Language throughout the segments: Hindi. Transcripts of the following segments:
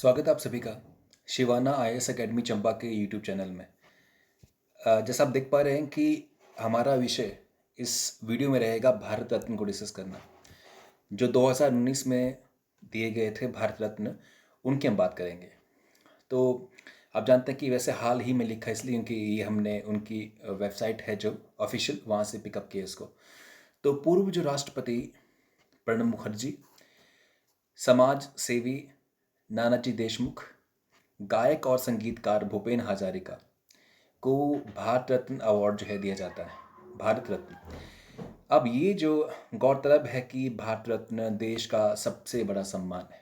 स्वागत है आप सभी का शिवाना आईएएस एकेडमी चंबा के यूट्यूब चैनल में। जैसा आप देख पा रहे हैं कि हमारा विषय इस वीडियो में रहेगा भारत रत्न को डिस्कस करना। जो 2019 में दिए गए थे भारत रत्न, उनकी हम बात करेंगे। तो आप जानते हैं कि वैसे हाल ही में लिखा इसलिए क्योंकि ये हमने उनकी वेबसाइट है जो ऑफिशियल, वहाँ से पिकअप किया इसको। तो पूर्व जो राष्ट्रपति प्रणब मुखर्जी, समाज सेवी नानाजी देशमुख, गायक और संगीतकार भूपेन हजारिका को भारत रत्न अवार्ड जो है दिया जाता है, भारत रत्न। अब ये जो गौरतलब है कि भारत रत्न देश का सबसे बड़ा सम्मान है।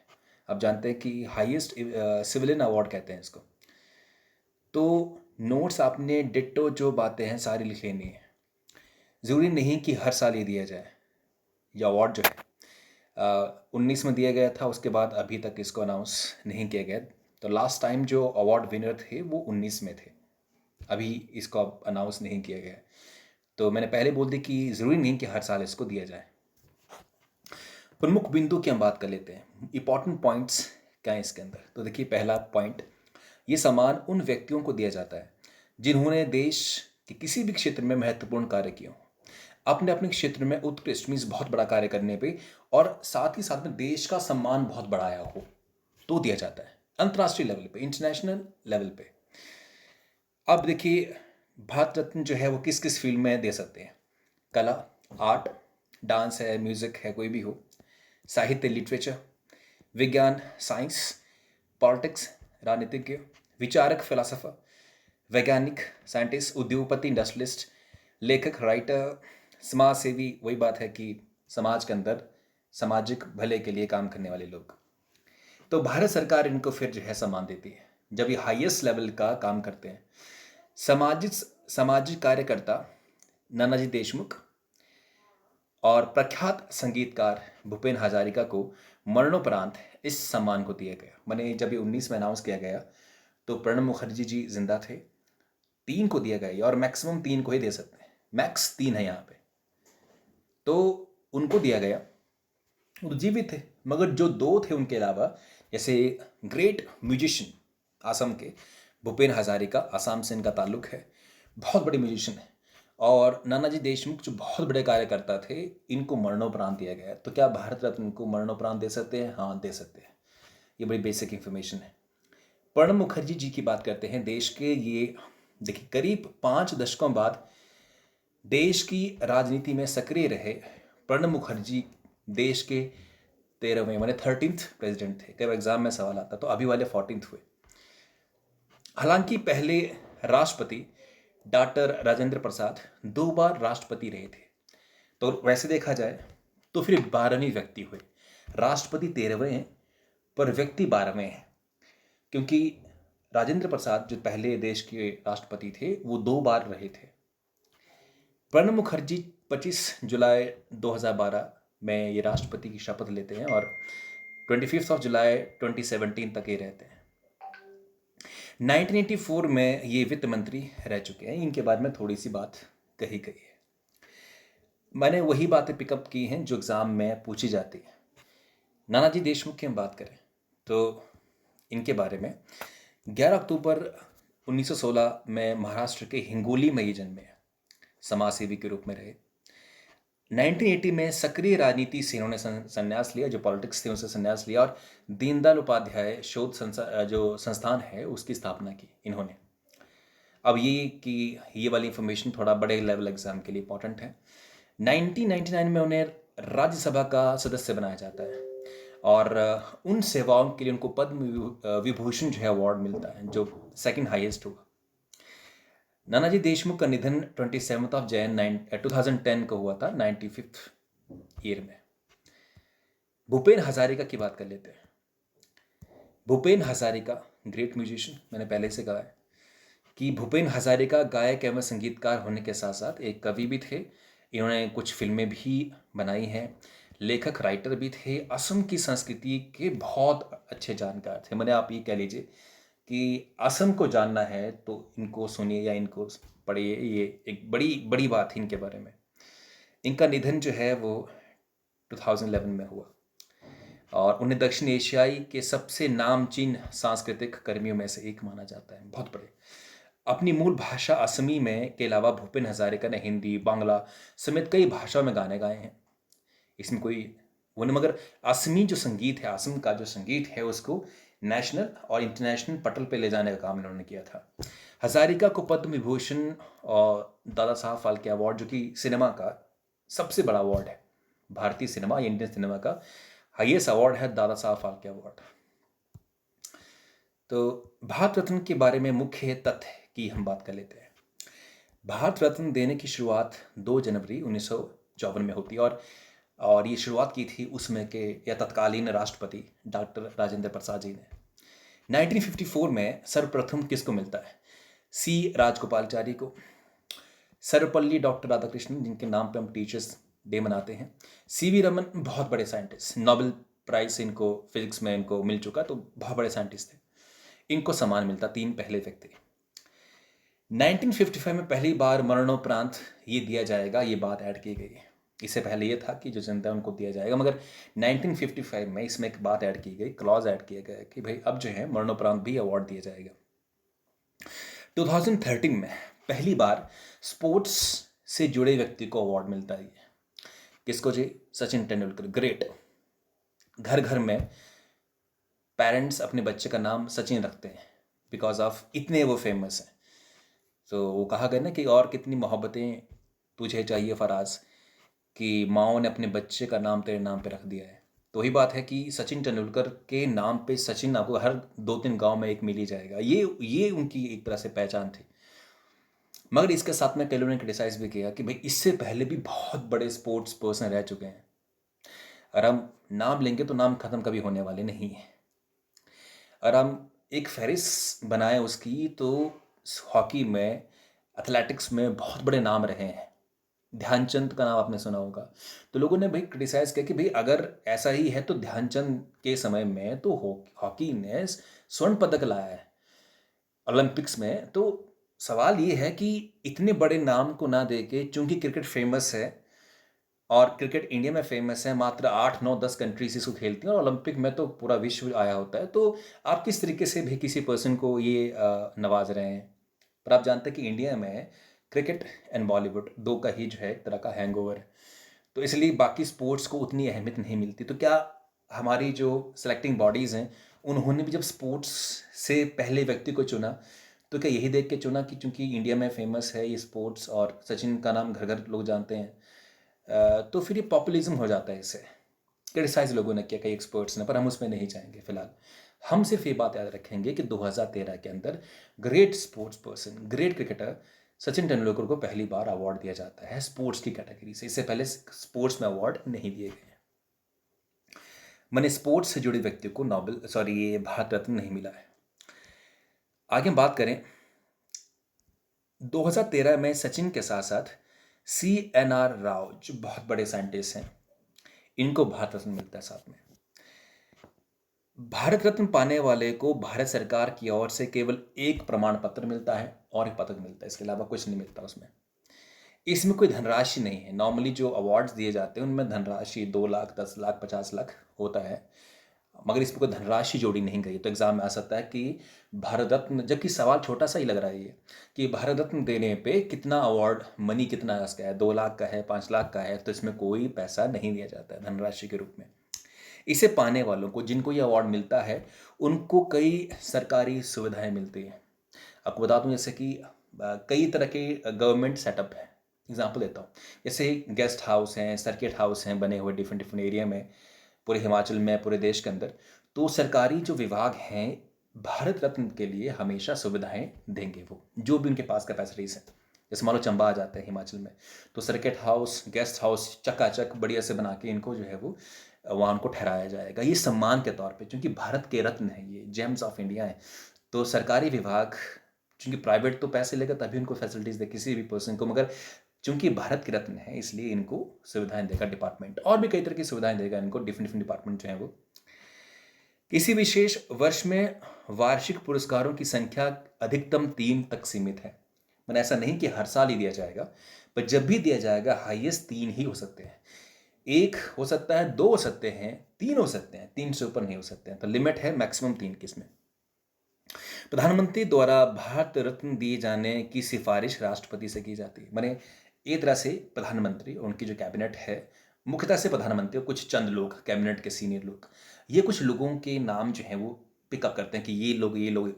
आप जानते हैं कि हाईएस्ट सिविलियन अवार्ड कहते हैं इसको। तो नोट्स आपने डिट्टो जो बातें हैं सारी लिख लेनी है। ज़रूरी नहीं कि हर साल ये दिया जाए। ये अवार्ड जो है 19 में दिया गया था, उसके बाद अभी तक इसको अनाउंस नहीं किया गया। तो लास्ट टाइम जो अवार्ड विनर थे वो 19 में थे, अभी इसको अब अनाउंस नहीं किया गया। तो मैंने पहले बोल दी कि ज़रूरी नहीं कि हर साल इसको दिया जाए। प्रमुख बिंदु की हम बात कर लेते हैं, इंपॉर्टेंट पॉइंट्स क्या है इसके अंदर। तो देखिए, पहला पॉइंट, ये सम्मान उन व्यक्तियों को दिया जाता है जिन्होंने देश के किसी भी क्षेत्र में महत्वपूर्ण कार्य किए हों, अपने अपने क्षेत्र में उत्कृष्ट मीन्स बहुत बड़ा कार्य करने पे, और साथ ही साथ में देश का सम्मान बहुत बढ़ाया हो तो दिया जाता है, अंतर्राष्ट्रीय लेवल पे, इंटरनेशनल लेवल पे। अब देखिए, भारत रत्न जो है वो किस किस फील्ड में दे सकते हैं। कला, आर्ट, डांस है, म्यूजिक है, कोई भी हो, साहित्य, लिटरेचर, विज्ञान, साइंस, पॉलिटिक्स, राजनीतिज्ञ, विचारक, फिलोसोफर, वैज्ञानिक, साइंटिस्ट, उद्योगपति, इंडस्ट्रियलिस्ट, लेखक, राइटर, समाज सेवी, वही बात है कि समाज के अंदर सामाजिक भले के लिए काम करने वाले लोग। तो भारत सरकार इनको फिर जो है सम्मान देती है जब ये हाईएस्ट लेवल का काम करते हैं। सामाजिक सामाजिक कार्यकर्ता नानाजी देशमुख और प्रख्यात संगीतकार भूपेन हजारिका को मरणोपरांत इस सम्मान को दिया गया। मैंने जब ये 19 में अनाउंस किया गया तो प्रणब मुखर्जी जी जिंदा थे, 3 को दिया गया और मैक्सिमम 3 को ही दे सकते हैं, मैक्स 3 है यहाँ पे। तो उनको दिया गया, वो जीवित थे, मगर जो 2 थे उनके अलावा, जैसे ग्रेट म्यूजिशियन असम के भूपेन हजारिका, असम से इनका ताल्लुक है, बहुत बड़े म्यूजिशियन हैं, और नानाजी देशमुख जो बहुत बड़े कार्यकर्ता थे, इनको मरणोपरांत दिया गया। तो क्या भारत रत्न को मरणोपरांत दे सकते हैं? हाँ, दे सकते हैं। ये बड़ी बेसिक इंफॉर्मेशन है। प्रणब मुखर्जी जी की बात करते हैं, देश के ये देखिए करीब 5 दशकों बाद देश की राजनीति में सक्रिय रहे प्रणब मुखर्जी देश के 13वें माने 13th प्रेसिडेंट थे। कई बार एग्जाम में सवाल आता, तो अभी वाले 14th हुए। हालांकि पहले राष्ट्रपति डॉक्टर राजेंद्र प्रसाद 2 बार राष्ट्रपति रहे थे, तो वैसे देखा जाए तो फिर 12वें व्यक्ति हुए। राष्ट्रपति 13वें हैं पर व्यक्ति 12वें हैं, क्योंकि राजेंद्र प्रसाद जो पहले देश के राष्ट्रपति थे वो 2 बार रहे थे। प्रणब मुखर्जी 25 जुलाई 2012 में ये राष्ट्रपति की शपथ लेते हैं और 25 जुलाई 2017 तक ये रहते हैं। 1984 में ये वित्त मंत्री रह चुके हैं। इनके बारे में थोड़ी सी बात कही गई है। मैंने वही बातें पिकअप की हैं जो एग्ज़ाम में पूछी जाती हैं। नानाजी देशमुख की हम बात करें तो इनके बारे में 11 अक्टूबर 1916 में महाराष्ट्र के हिंगोली में ये जन्मे हैं। समाज सेवी के रूप में रहे। 1980 में सक्रिय राजनीति से इन्होंने संन्यास लिया, जो पॉलिटिक्स थे उनसे संन्यास लिया, और दीनदयाल उपाध्याय शोध जो संस्थान है उसकी स्थापना की इन्होंने। अब ये कि ये वाली इंफॉर्मेशन थोड़ा बड़े लेवल एग्जाम के लिए इंपॉर्टेंट है। 1999 में उन्हें राज्यसभा का सदस्य बनाया जाता है और उन सेवाओं के लिए उनको पद्म विभूषण जो है अवार्ड मिलता है, जो सेकंड हाईएस्ट हुआ। नानाजी देशमुख का निधन 27 जनवरी 2010 को हुआ था, 95th ईयर में। भूपेन हजारिका की बात कर लेते हैं। भूपेन हजारिका ग्रेट म्यूजिशियन, मैंने पहले से कहा है कि भूपेन हजारिका गायक एवं संगीतकार होने के साथ साथ एक कवि भी थे। इन्होंने कुछ फिल्में भी बनाई हैं, लेखक राइटर भी थे, असम की संस्कृति के बहुत अच्छे जानकार थे। मैंने आप ये कह लीजिए कि असम को जानना है तो इनको सुनिए या इनको पढ़िए, ये एक बड़ी बड़ी बात है इनके बारे में। इनका निधन जो है वो 2011 में हुआ। और उन्हें दक्षिण एशियाई के सबसे नामचीन सांस्कृतिक कर्मियों में से एक माना जाता है, बहुत बड़े। अपनी मूल भाषा असमी में के अलावा भूपेन हजारिका ने हिंदी, बांग्ला समेत कई भाषाओं में गाने गाए हैं। इसमें कोई वो नहीं, मगर असमी जो संगीत है, असम का जो संगीत है, उसको नेशनल और इंटरनेशनल पटल पे ले जाने का काम इन्होंने किया था। हजारिका को पद्म विभूषण और दादा साहब फाल्के अवार्ड, जो कि सिनेमा का सबसे बड़ा अवार्ड है, भारतीय सिनेमा या इंडियन सिनेमा का हाईएस्ट अवार्ड है दादा साहब फाल्के अवार्ड। तो भारत रत्न के बारे में मुख्य तथ्य की हम बात कर लेते हैं। भारत रत्न देने की शुरुआत 2 जनवरी 1954 में होती है, और ये शुरुआत की थी उसमें के या तत्कालीन राष्ट्रपति डॉक्टर राजेंद्र प्रसाद जी ने। 1954 में सर्वप्रथम किसको मिलता है? सी राजगोपालचारी को। सर्वपल्ली डॉक्टर राधाकृष्णन, जिनके नाम पे हम टीचर्स डे मनाते हैं। सीवी रमन, बहुत बड़े साइंटिस्ट, नोबेल प्राइज इनको फिजिक्स में इनको मिल चुका, तो बहुत बड़े साइंटिस्ट थे। इनको सम्मान मिलता, 3 पहले व्यक्ति। 1955 में पहली बार मरणोपरांत ये दिया जाएगा, ये बात ऐड की गई है। इससे पहले ये था कि जो जनता है उनको दिया जाएगा, मगर 1955 में इसमें एक बात ऐड की गई, क्लॉज ऐड किया गया कि भाई अब जो है मरणोपरांत भी अवार्ड दिया जाएगा। 2013 में पहली बार स्पोर्ट्स से जुड़े व्यक्ति को अवार्ड मिलता है। किसको जी? सचिन तेंदुलकर, ग्रेट। घर घर में पेरेंट्स अपने बच्चे का नाम सचिन रखते हैं बिकॉज ऑफ इतने वो फेमस हैं। तो वो कहा गया ना कि और कितनी मोहब्बतें तुझे चाहिए फराज, कि माओ ने अपने बच्चे का नाम तेरे नाम पे रख दिया है। तो वही बात है कि सचिन तेंदुलकर के नाम पे सचिन आपको हर 2-3 गांव में एक मिल ही जाएगा। ये उनकी एक तरह से पहचान थी। मगर इसके साथ में कई लोगों ने क्रिटिसाइज भी किया कि भाई इससे पहले भी बहुत बड़े स्पोर्ट्स पर्सन रह चुके हैं, और हम नाम लेंगे तो नाम खत्म कभी होने वाले नहीं है। और हम एक फहरिस्त बनाए उसकी, तो हॉकी में, एथलेटिक्स में बहुत बड़े नाम रहे हैं। ध्यानचंद का नाम आपने सुना होगा। तो लोगों ने भाई क्रिटिसाइज किया कि भाई अगर ऐसा ही है तो ध्यानचंद के समय में तो हॉकी ने स्वर्ण पदक लाया है ओलंपिक्स में। तो सवाल ये है कि इतने बड़े नाम को ना देके, चूंकि क्रिकेट फेमस है और क्रिकेट इंडिया में फेमस है, मात्र 8, 9, 10 कंट्रीज इसको खेलती हैं और ओलंपिक में तो पूरा विश्व आया होता है, तो आप किस तरीके से भी किसी पर्सन को ये नवाज रहे हैं? पर आप जानते हैं कि इंडिया में क्रिकेट एंड बॉलीवुड 2 का ही जो है एक तरह का हैंगओवर है, तो इसलिए बाकी स्पोर्ट्स को उतनी अहमियत नहीं मिलती। तो क्या हमारी जो सेलेक्टिंग बॉडीज़ हैं उन्होंने भी जब स्पोर्ट्स से पहले व्यक्ति को चुना, तो क्या यही देख के चुना कि चूंकि इंडिया में फेमस है ये स्पोर्ट्स और सचिन का नाम घर घर लोग जानते हैं, तो फिर ये पॉपुलिज्म हो जाता है? इससे क्रिटिसाइज लोगों ने किया, कई एक्सपर्ट्स ने, पर हम उसमें नहीं जाएंगे फिलहाल। हम सिर्फ ये बात याद रखेंगे कि 2013 के अंदर great sports person, great cricketer Sachin Tendulkar को पहली बार अवार्ड दिया जाता है स्पोर्ट्स की कैटेगरी से। इससे पहले स्पोर्ट्स में अवार्ड नहीं दिए गए। मैंने स्पोर्ट्स से जुड़े व्यक्ति को ये भारत रत्न नहीं मिला है। आगे हम बात करें, 2013 में सचिन के साथ साथ CNR राव, जो बहुत बड़े साइंटिस्ट हैं, इनको भारत रत्न मिलता है साथ में। भारत रत्न पाने वाले को भारत सरकार की ओर से केवल एक प्रमाण पत्र मिलता है और एक पदक मिलता है, इसके अलावा कुछ नहीं मिलता उसमें। इसमें कोई धनराशि नहीं है। नॉर्मली जो अवार्ड्स दिए जाते हैं उनमें धनराशि 2 लाख, 10 लाख, 50 लाख होता है, मगर इसमें कोई धनराशि जोड़ी नहीं गई। तो एग्जाम में आ सकता है कि भारत रत्न, जबकि सवाल छोटा सा ही लग रहा है ये, कि भारत रत्न देने पे कितना अवार्ड मनी कितना इसका है, 2 लाख का है, 5 लाख का है, तो इसमें कोई पैसा नहीं दिया जाता है धनराशि के रूप में। इसे पाने वालों को, जिनको ये अवार्ड मिलता है, उनको कई सरकारी सुविधाएं मिलती हैं। आपको बता दूं जैसे कि कई तरह के गवर्नमेंट सेटअप है। एग्जाम्पल देता हूँ, जैसे गेस्ट हाउस हैं, सर्किट हाउस हैं बने हुए डिफरेंट डिफरेंट एरिया में, पूरे हिमाचल में, पूरे देश के अंदर। तो सरकारी जो विभाग हैं भारत रत्न के लिए हमेशा सुविधाएं देंगे, वो जो भी उनके पास कैपेसिटीज हैं। जैसे मान लो चंबा आ जाते हैं हिमाचल में, तो सर्किट हाउस, गेस्ट हाउस चकाचक बढ़िया से बना के इनको जो है वो वहाँ उनको ठहराया जाएगा, ये सम्मान के तौर पे, क्योंकि भारत के रत्न है, ये जेम्स ऑफ इंडिया है। तो सरकारी विभाग, चूंकि प्राइवेट तो पैसे लेगा तभी उनको फैसिलिटीज दे किसी भी पर्सन को, मगर चूंकि भारत के रत्न है इसलिए इनको सुविधाएं देगा डिपार्टमेंट, और भी कई तरह की सुविधाएं देगा इनको डिफरेंट डिफरेंट डिपार्टमेंट जो है वो। किसी विशेष वर्ष में वार्षिक पुरस्कारों की संख्या अधिकतम 3 तक सीमित है। मैंने ऐसा नहीं कि हर साल ही दिया जाएगा, पर जब भी दिया जाएगा हाईएस्ट 3 ही हो सकते हैं। एक हो सकता है, 2 हो सकते हैं, 3 हो सकते हैं, 3 से ऊपर नहीं हो सकते हैं। तो लिमिट है मैक्सिमम 3 की इसमें। प्रधानमंत्री द्वारा भारत रत्न दिए जाने की सिफारिश राष्ट्रपति से की जाती है। माने एक तरह से प्रधानमंत्री और उनकी जो कैबिनेट है, मुख्यतः से प्रधानमंत्री और कुछ चंद लोग, कैबिनेट के सीनियर लोग, ये कुछ लोगों के नाम जो हैं वो पिकअप करते हैं कि ये लोग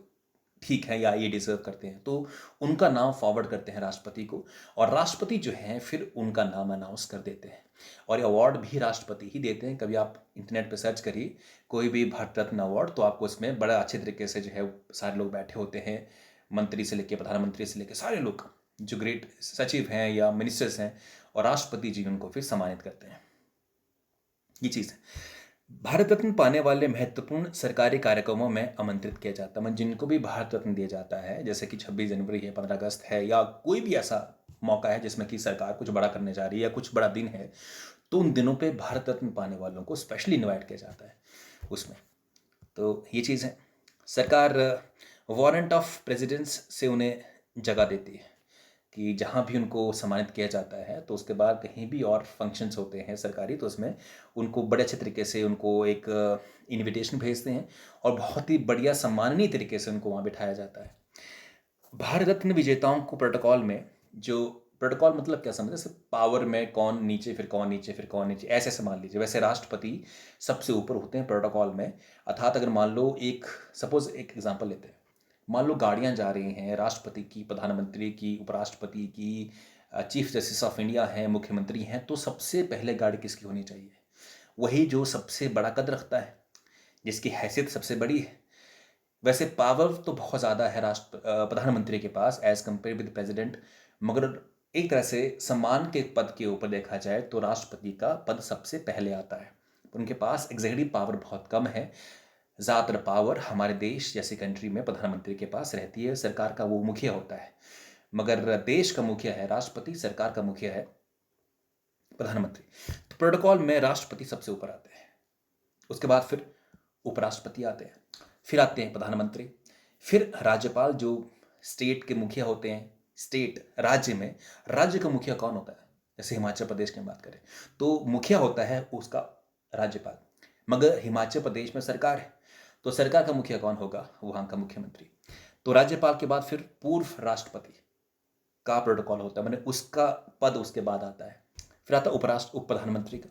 ठीक है या ये डिजर्व करते हैं, तो उनका नाम फॉरवर्ड करते हैं राष्ट्रपति को, और राष्ट्रपति जो हैं फिर उनका नाम अनाउंस कर देते हैं। और ये अवार्ड भी राष्ट्रपति ही देते हैं। कभी आप इंटरनेट पर सर्च करिए कोई भी भारत रत्न अवार्ड, तो आपको इसमें बड़ा अच्छे तरीके से जो है सारे लोग बैठे होते हैं, मंत्री से लेके प्रधानमंत्री से लेके सारे लोग, जो ग्रेट सचिव हैं या मिनिस्टर्स हैं, और राष्ट्रपति जी उनको फिर सम्मानित करते हैं। ये चीज़ है। भारत रत्न पाने वाले महत्वपूर्ण सरकारी कार्यक्रमों में आमंत्रित किया जाता है। मतलब जिनको भी भारत रत्न दिया जाता है, जैसे कि 26 जनवरी है, 15 अगस्त है, या कोई भी ऐसा मौका है जिसमें कि सरकार कुछ बड़ा करने जा रही है या कुछ बड़ा दिन है, तो उन दिनों पे भारत रत्न पाने वालों को स्पेशली इनवाइट किया जाता है उसमें। तो ये चीज़ है। सरकार वारंट ऑफ प्रेसिडेंस से उन्हें जगह देती है कि जहाँ भी उनको सम्मानित किया जाता है, तो उसके बाद कहीं भी और फंक्शंस होते हैं सरकारी, तो उसमें उनको बड़े अच्छे तरीके से उनको एक इनविटेशन भेजते हैं और बहुत ही बढ़िया सम्माननीय तरीके से उनको वहाँ बिठाया जाता है। भारत रत्न विजेताओं को प्रोटोकॉल में, जो प्रोटोकॉल मतलब क्या समझे, जैसे पावर में कौन नीचे फिर कौन नीचे फिर कौन नीचे, ऐसे मान लीजिए, वैसे राष्ट्रपति सबसे ऊपर होते हैं प्रोटोकॉल में। अर्थात अगर मान लो एक, सपोज एक एग्जांपल लेते हैं, मान लो गाड़ियां जा रही हैं राष्ट्रपति की, प्रधानमंत्री की, उपराष्ट्रपति की, चीफ जस्टिस ऑफ इंडिया हैं, मुख्यमंत्री हैं, तो सबसे पहले गाड़ी किसकी होनी चाहिए? वही जो सबसे बड़ा कद रखता है, जिसकी हैसियत सबसे बड़ी है। वैसे पावर तो बहुत ज़्यादा है प्रधानमंत्री के पास एज कम्पेयर विद प्रेसिडेंट, मगर एक तरह से सम्मान के पद के ऊपर देखा जाए तो राष्ट्रपति का पद सबसे पहले आता है। उनके पास एग्जीक्यूटिव पावर बहुत कम है। ज़्यादातर पावर हमारे देश जैसी कंट्री में प्रधानमंत्री के पास रहती है, सरकार का वो मुखिया होता है, मगर देश का मुखिया है राष्ट्रपति, सरकार का मुखिया है प्रधानमंत्री। तो प्रोटोकॉल में राष्ट्रपति सबसे ऊपर आते हैं, उसके बाद फिर उपराष्ट्रपति आते हैं, फिर आते हैं प्रधानमंत्री, फिर राज्यपाल, जो स्टेट के मुखिया होते हैं। स्टेट, राज्य में राज्य का मुखिया कौन होता है? जैसे हिमाचल प्रदेश की बात करें तो मुखिया होता है उसका राज्यपाल, मगर हिमाचल प्रदेश में सरकार है, तो सरकार का मुखिया कौन होगा? वहाँ का मुख्यमंत्री। तो राज्यपाल के बाद फिर पूर्व राष्ट्रपति का प्रोटोकॉल होता है, मैंने उसका पद उसके बाद आता है। फिर आता है उप प्रधानमंत्री का,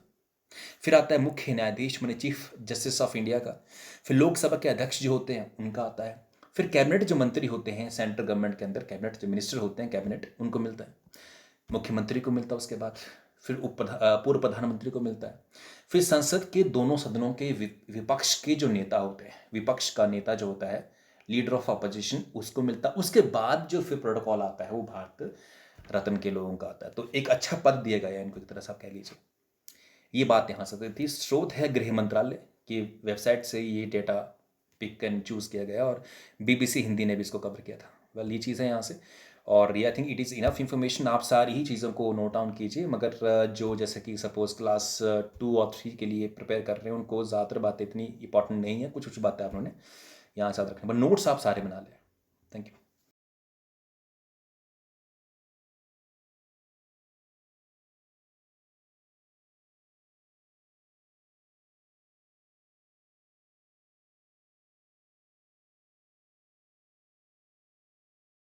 फिर आता है मुख्य न्यायाधीश मैंने चीफ जस्टिस ऑफ इंडिया का, फिर लोकसभा के अध्यक्ष जो होते हैं उनका आता है, फिर कैबिनेट जो मंत्री होते हैं सेंट्रल गवर्नमेंट के अंदर, कैबिनेट जो मिनिस्टर होते हैं कैबिनेट, उनको मिलता है, मुख्यमंत्री को मिलता है, उसके बाद फिर पूर्व प्रधानमंत्री को मिलता है, फिर संसद के दोनों सदनों के विपक्ष के जो नेता होते हैं, विपक्ष का नेता जो होता है, लीडर ऑफ अपोजिशन, उसको मिलता है। उसके बाद जो फिर प्रोटोकॉल आता है वो भारत रत्न के लोगों का आता है। तो एक अच्छा पद दिया गया है इनको, एक तरह से आप कह लीजिए। ये बात यहाँ से थी। स्रोत है गृह मंत्रालय की वेबसाइट से ये डेटा पिक एंड चूज़ किया गया, और BBC हिंदी ने भी इसको कवर किया था। वेल, ये चीज़ है यहाँ से, और ये I think it is enough information. आप सारी ही चीज़ों को नोट डाउन कीजिए, मगर जो जैसे कि सपोज क्लास 2 और 3 के लिए प्रिपेयर कर रहे हैं उनको ज़्यादातर बातें इतनी इंपॉर्टेंट नहीं है, कुछ कुछ बातें आप उन्होंने यहाँ से याद रखना, बट नोट्स आप सारे बना लें। Thank you.